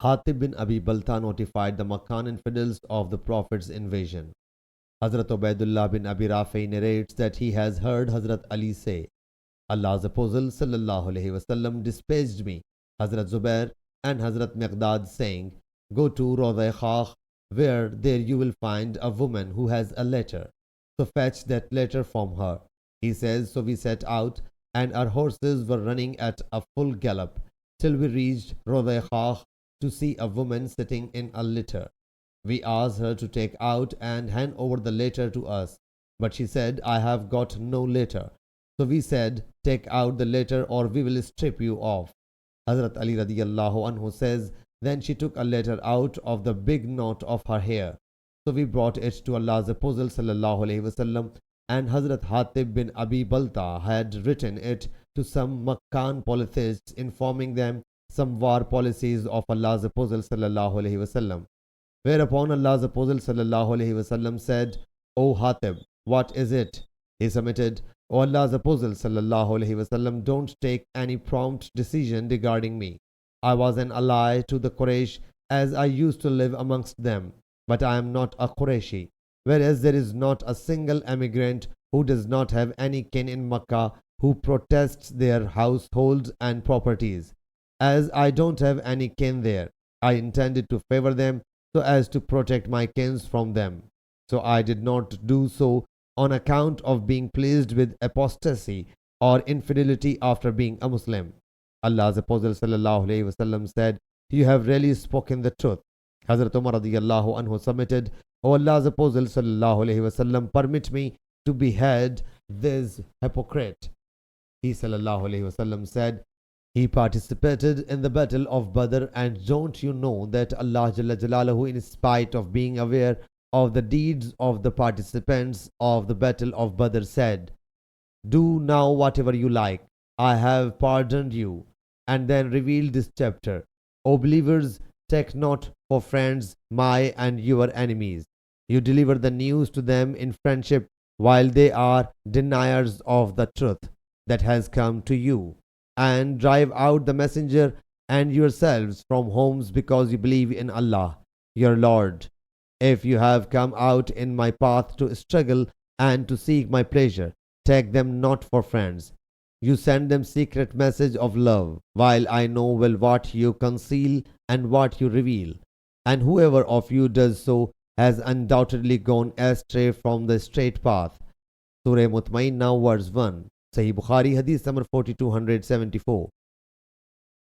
Hatib bin Abi Balta notified the Makkan infidels of the Prophet's invasion. Hazrat Ubaidullah bin Abi Rafi narrates that he has heard Hazrat Ali say, Allah's Apostle sallallahu alaihi wasallam dispatched me, Hazrat Zubair and Hazrat Miqdad, saying, Go to Rawda Khakh, where there you will find a woman who has a letter. So fetch that letter from her. He says, so we set out, and our horses were running at a full gallop, till we reached Rawda Khakh to see a woman sitting in a litter. We asked her to take out and hand over the letter to us, but she said, I have got no letter. So we said, take out the letter or we will strip you off. Hazrat Ali radiyallahu anhu says, then she took a letter out of the big knot of her hair. So we brought it to Allah's Apostle sallallahu alaihi wasallam, and Hazrat Hatib bin Abi Balta had written it to some Makkan polytheists, informing them some war policies of Allah's Apostle sallallahu alaihi wasallam. Whereupon Allah's Apostle sallallahu alaihi wasallam said, O Hatib, what is it? He submitted, O Allah's Apostle sallallahu alaihi wasallam, don't take any prompt decision regarding me. I was an ally to the Quraysh as I used to live amongst them, but I am not a Qurayshi, whereas there is not a single emigrant who does not have any kin in Makkah who protests their households and properties. As I don't have any kin there, I intended to favor them so as to protect my kins from them. So I did not do so on account of being pleased with apostasy or infidelity after being a Muslim. Allah's Apostle sallallahu alaihi wasallam said, you have really spoken the truth. Hazrat Umar radiyallahu anhu submitted, O Allah's Apostle sallallahu alaihi wasallam, permit me to behead this hypocrite. He sallallahu alaihi wasallam said, he participated in the battle of Badr, and don't you know that Allah Jalla Jalaluhu, in spite of being aware of the deeds of the participants of the battle of Badr, said, do now whatever you like, I have pardoned you, and then revealed this chapter. O believers, take not for friends my and your enemies. You deliver the news to them in friendship while they are deniers of the truth that has come to you, and drive out the messenger and yourselves from homes because you believe in Allah, your Lord. If you have come out in my path to struggle and to seek my pleasure, take them not for friends. You send them secret message of love, while I know well what you conceal and what you reveal. And whoever of you does so has undoubtedly gone astray from the straight path. Surah Mutmainna, verse 1. Sahih Bukhari Hadith number 4274.